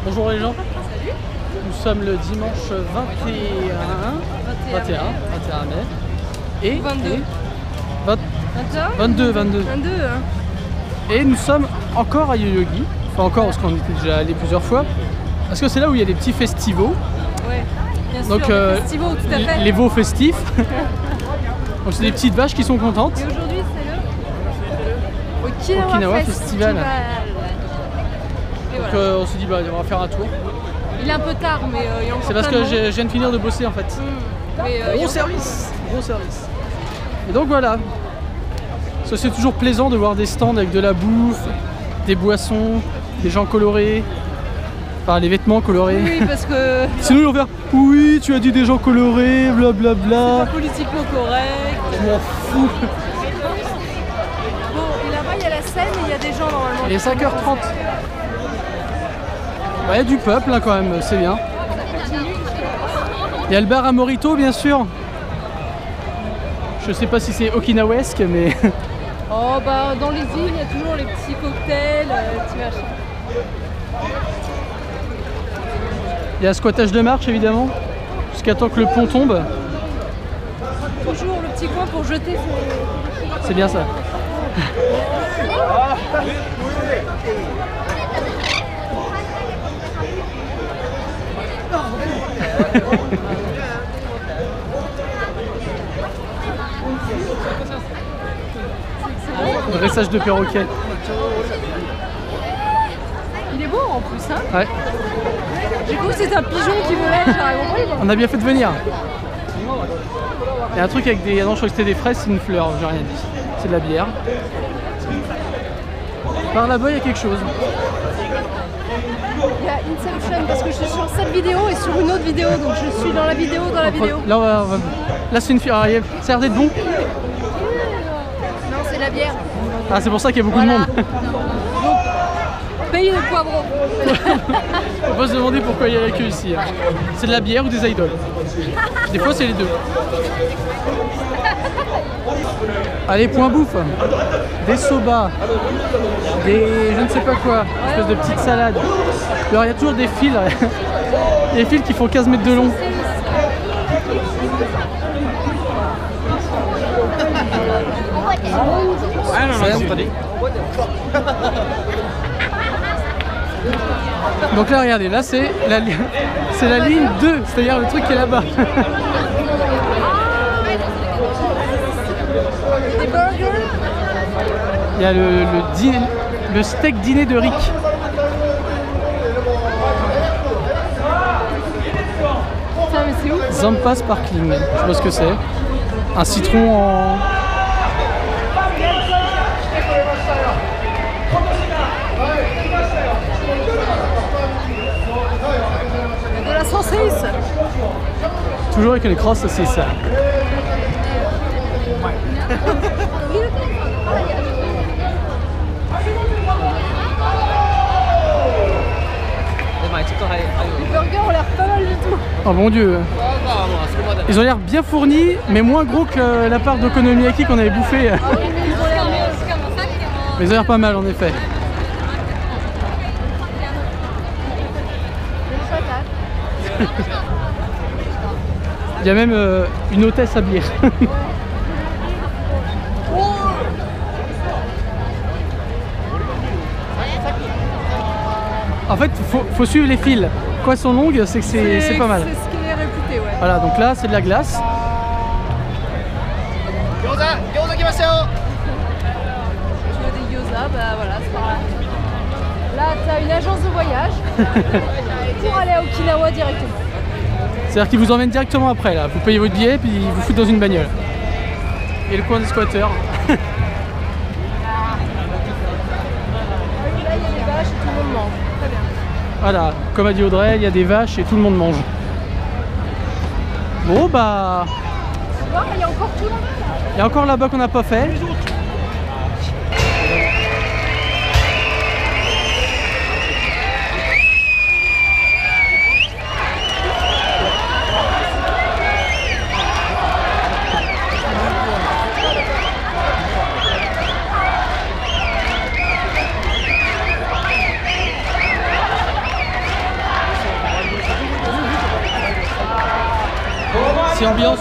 Bonjour les gens. Salut. Nous sommes le dimanche 21 mai. Et 22. 22. 22 hein. Et nous sommes encore à Yoyogi. Enfin encore parce qu'on était déjà allé plusieurs fois. Parce que c'est là où il y a des petits festivals. Ouais, bien sûr. Donc des festivals, tout à fait. les veaux festifs. Donc c'est des petites vaches qui sont contentes. Et aujourd'hui c'est le Okinawa Festival. Et Donc voilà. on se dit bah on va faire un tour. Il est un peu tard mais il y a encore C'est parce plein que de monde. je viens de finir de bosser en fait. Mais, il y Gros a service. Et donc voilà. Ça c'est toujours plaisant de voir des stands avec de la bouffe, des boissons, des gens colorés. Enfin les vêtements colorés. Oui, parce que Sinon ils vont faire oui tu as dit des gens colorés, blablabla. c'est pas politiquement correct. Je m'en fous. Bon, et là-bas il y a la scène et il y a des gens normalement. Il est 5h30. Bah, il y a du peuple là quand même, c'est bien. Il y a le bar à Morito bien sûr. Je sais pas si c'est okinawesque mais... Oh bah dans les îles il y a toujours les petits cocktails, les petits machins. Il y a squattage de marche évidemment, jusqu'à temps que le pont tombe. Toujours le petit coin pour jeter ses... C'est bien ça. Dressage de perroquet. Il est beau en plus hein. Ouais. Du coup c'est un pigeon qui volait, j'arrive au bout. On a bien fait de venir. Il y a un truc avec des... Non, je crois que c'était des fraises, c'est une fleur, j'ai rien dit. C'est de la bière. Par là-bas, il y a quelque chose. Il y a Inception parce que je suis sur cette vidéo et sur une autre vidéo, donc je suis dans la vidéo, vidéo. Là, là c'est une fleur. Ça a l'air d'être bon. Non, c'est la bière. Ah, c'est pour ça qu'il y a beaucoup Voilà. de monde. Pays de poivron. On peut se demander pourquoi il y a la queue ici. C'est de la bière ou des idoles? Des fois, c'est les deux. Allez, point bouffe. Des soba, des je ne sais pas quoi, une espèce de petite salade. Alors il y a toujours des fils, des fils qui font 15 mètres de long. Donc là regardez, là c'est la ligne 2, c'est-à-dire le truc qui est là-bas. Des burgers. Il y a le steak dîner de Rick. Putain mais c'est où? Zampa Sparkling, je sais pas ce que c'est. Un citron en... De la saucisse. Toujours avec les crosses, c'est ça. Les burgers ont l'air pas mal du tout. Oh mon dieu. Ils ont l'air bien fournis, mais moins gros que la part d'Okonomiyaki qu'on avait bouffé. Ah oui, mais ils ont l'air mieux. Mais ils ont l'air pas mal en effet. Il y a même une hôtesse à bière. En fait, faut suivre les fils. Quoi sont longues, c'est que c'est pas mal. C'est ce qui est réputé, ouais. Voilà, donc là c'est de la glace. Tu veux des gyoza, bah voilà, c'est par là. Là, t'as une agence de voyage pour aller à Okinawa directement. C'est-à-dire qu'ils vous emmènent directement après là. Vous payez votre billet puis ils vous foutent dans une bagnole. Et le coin des squatteurs. Là, il y a des vaches et tout le monde mange. Très bien. Voilà, comme a dit Audrey, il y a des vaches et tout le monde mange. Bon bah... Tu vois, il y a encore tout là-bas. Il y a encore là-bas qu'on n'a pas fait. C'est ambiance.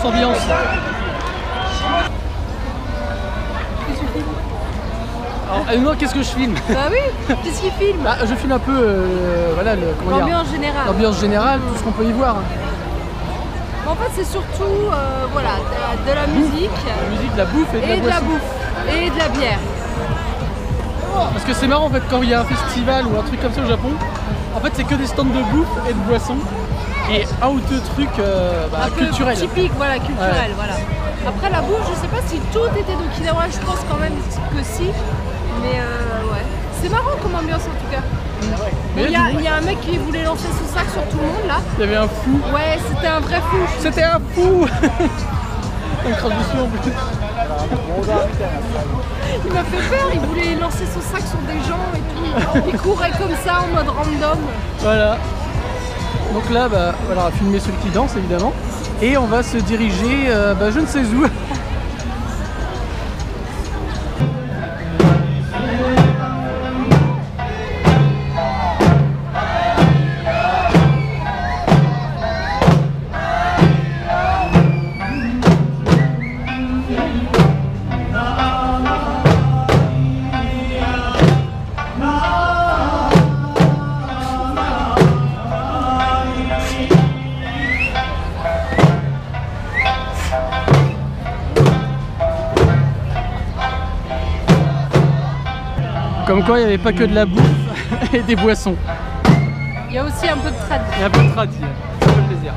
Alors, moi, qu'est-ce que je filme? Bah oui, qu'est-ce qu'il filme? Bah, je filme un peu voilà, l'ambiance générale. L'ambiance générale, tout ce qu'on peut y voir. En fait, c'est surtout voilà, de la musique. La musique, de la bouffe et de la boisson. Et de la bière. Parce que c'est marrant en fait, quand il y a un festival ou un truc comme ça au Japon, en fait c'est que des stands de bouffe et de boissons et un ou deux trucs un culturels. Typique, voilà, culturel, ouais. Voilà. Après la bouffe, je sais pas si tout était d'Okinawa, je pense quand même que si. Mais ouais. C'est marrant comme ambiance en tout cas. Il y a un mec qui voulait lancer son sac sur tout le monde là. Il y avait un fou. Ouais, c'était un vrai fou. C'était un fou. Une traduction en plus. Il m'a fait peur, il voulait lancer son sac sur des gens et tout. Il courait comme ça en mode random. Voilà. Donc là, voilà, on va filmer celui qui danse évidemment. Et on va se diriger, je ne sais où. Comme quoi, il n'y avait pas que de la bouffe et des boissons. Il y a aussi un peu de trad. Il y a un peu de trad, ça fait plaisir.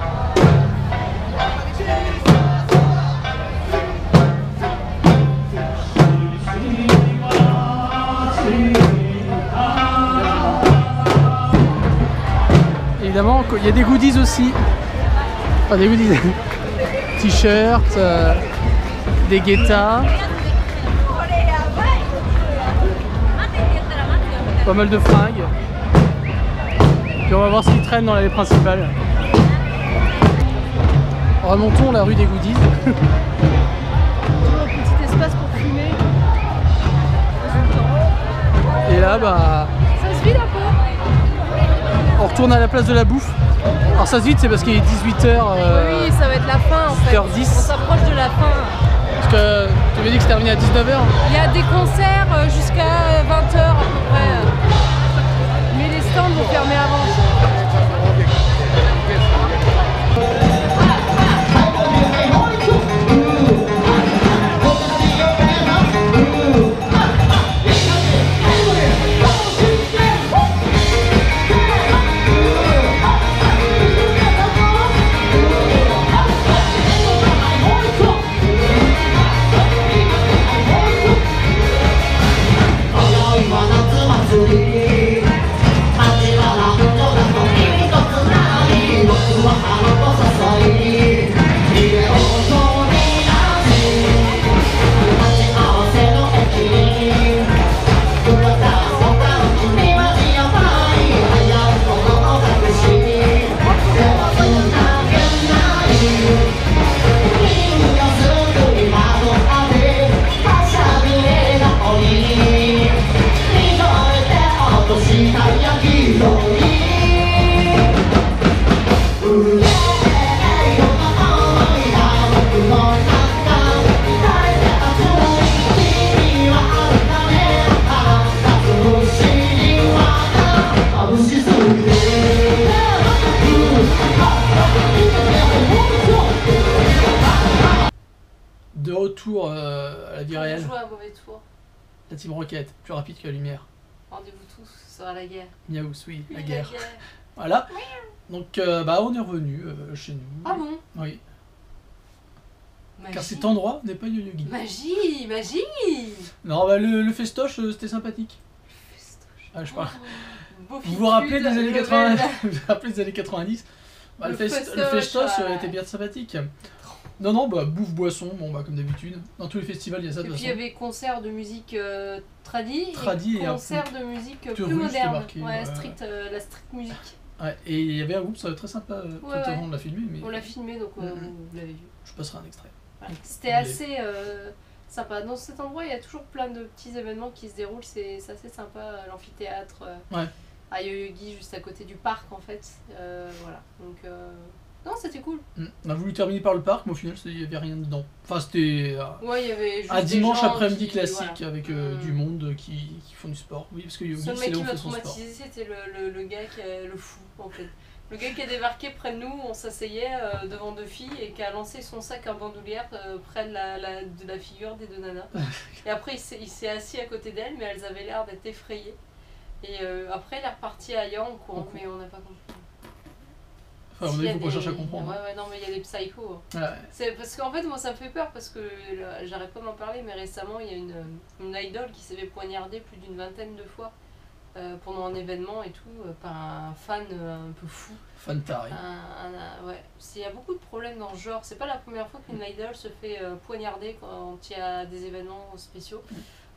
Évidemment, il y a des goodies aussi. Enfin, des goodies. T-shirts, des guettas. Pas mal de fringues. Puis on va voir ce qui traîne dans l'allée principale. Remontons la rue des goodies. Toujours un petit espace pour fumer. Et là, ça se vide un peu. On retourne à la place de la bouffe. Alors ça se vide, c'est parce qu'il est 18h. Oui, ça va être la fin en fait. 18h10. On s'approche de la fin. Parce que tu m'as dit que c'est terminé à 19h. Il y a des concerts jusqu'à 20h à peu près. Mais les stands vont fermer avant. De retour à la vie réelle. On joue à un mauvais tour. La Team Rocket, plus rapide que la lumière. Rendez-vous tous, ce sera la guerre. Miaou, oui, la guerre. Voilà. Donc on est revenu chez nous. Ah bon? Oui. Magie. Car cet endroit n'est pas Yoyogi. Magie, magie. Non, le festoche, c'était sympathique. Festoche. Ah, je parle. Beau Vous vous rappelez des années 80? level. Vous vous rappelez des années 90? Le festoche était bien sympathique. Non, bouffe, boisson, comme d'habitude. Dans tous les festivals, il y a ça de Et toute puis il y façon. avait concert de musique tradie et concert de musique plus russe, moderne. marqué, Ouais, ouais. la street musique. Ouais, et il y avait un groupe très sympa tout avant de la filmer. Mais On l'a filmé donc vous l'avez vu. je passerai un extrait. Ouais. C'était assez sympa. Dans cet endroit, il y a toujours plein de petits événements qui se déroulent. C'est assez sympa. L'amphithéâtre à Yoyogi, juste à côté du parc en fait. Voilà. Donc Non, c'était cool. On a voulu terminer par le parc, mais au final, il n'y avait rien dedans. Enfin, c'était Ouais, il y avait juste un des dimanche gens après-midi qui- classique voilà. avec du monde qui font du sport. Oui, parce que Le Yogi, seul c'est mec là qui où m'a fait son sport. traumatisé, c'était le gars qui est le fou, en fait. Le gars qui a débarqué près de nous, on s'asseyait devant 2 filles et qui a lancé son sac en bandoulière près de la figure des 2 nanas. Et après, il s'est assis à côté d'elles, mais elles avaient l'air d'être effrayées. Et après, il est reparti ailleurs en courant, mais on n'a pas compris. Enfin, on S'il y a faut qu'on des- cherche à comprendre. Ouais, non, mais il y a des psychos. Hein. Ouais. C'est parce qu'en fait, moi, ça me fait peur parce que j'arrête pas d'en parler, mais récemment, il y a une idole qui s'est fait poignarder plus d'une 20aine de fois pendant un événement et tout, par un fan un peu fou. Fan taré. Ouais. Il y a beaucoup de problèmes dans ce genre. C'est pas la première fois qu'une idole se fait poignarder quand il y a des événements spéciaux.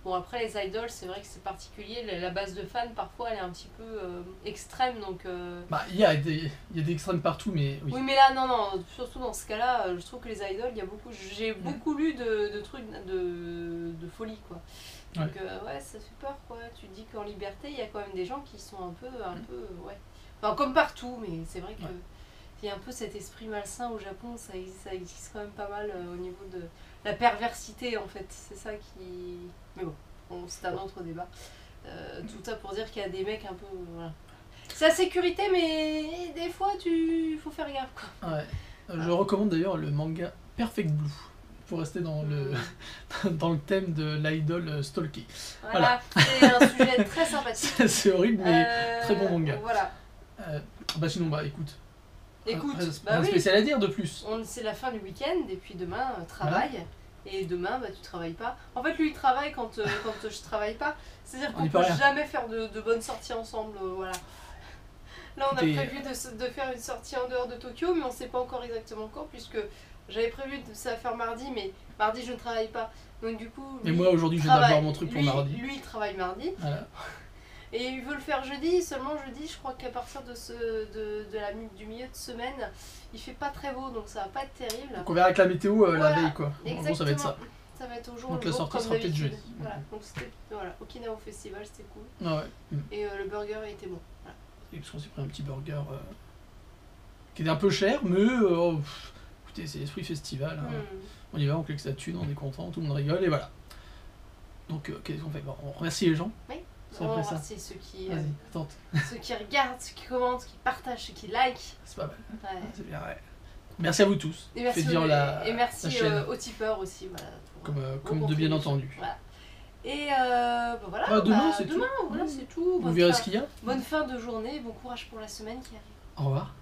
Bon, après, les idoles, c'est vrai que c'est particulier. La base de fans, parfois, elle est un petit peu extrême. Donc, Bah, il y a des extrêmes partout, mais oui. oui, mais là, non, surtout dans ce cas-là, je trouve que les idoles, il y a beaucoup. J'ai beaucoup lu de trucs de folie, quoi. Donc, ouais, ça fait peur, quoi. Tu te dis qu'en liberté, il y a quand même des gens qui sont un peu, ouais. Enfin, comme partout, mais c'est vrai que. Il y a un peu cet esprit malsain au Japon, ça existe quand même pas mal au niveau de la perversité en fait, c'est ça qui... Mais bon, c'est un autre débat. Tout ça pour dire qu'il y a des mecs un peu... Voilà. C'est la sécurité, mais des fois, faut faire gaffe quoi. Ouais. Je recommande d'ailleurs le manga Perfect Blue, pour rester dans le thème de l'idol stalké. Voilà, c'est un sujet très sympathique. C'est horrible, mais très bon manga. Voilà. Bah sinon, bah écoute. Écoute, Rien de spécial à dire de plus. C'est la fin du week-end et puis demain, travail. Voilà. Et demain, bah, tu travailles pas. En fait, lui, il travaille quand je travaille pas. C'est-à-dire qu'on peut jamais faire de bonnes sorties ensemble. Voilà. Là, on a prévu de faire une sortie en dehors de Tokyo, mais on sait pas encore exactement quand, puisque j'avais prévu de ça faire mardi, mais mardi, je ne travaille pas. Donc du coup... Et moi, aujourd'hui, je viens d'avoir mon truc pour mardi. Lui, il travaille mardi. Voilà. Et il veut le faire jeudi, seulement jeudi, je crois qu'à partir du milieu de semaine, il fait pas très beau, donc ça va pas être terrible. Donc on verra avec la météo la veille, quoi. Exactement. En gros, ça va être ça. Ça va être au jour donc le la jour, sortie comme sera peut-être jeudi. Voilà, donc c'était Okinawa Festival, c'était cool. Ah ouais. Et le burger était bon. Voilà. Et parce qu'on s'est pris un petit burger qui était un peu cher, mais écoutez, c'est l'esprit festival. Hein. On y va, on clique sa thune, on est content, tout le monde rigole, et voilà. Donc qu'est-ce qu'on fait? Bon, on remercie les gens. Oui. On va remercier ceux qui regardent, ceux qui commentent, ceux qui partagent, ceux qui like. C'est pas mal. Ouais. C'est bien, ouais. Merci à vous tous. Et merci, merci aux tipeurs aussi. Voilà, comme de bien entendu. Voilà. Et voilà. Demain, c'est tout. Voilà, c'est tout. Vous verrez ce qu'il y a. Bonne fin de journée, bon courage pour la semaine qui arrive. Au revoir.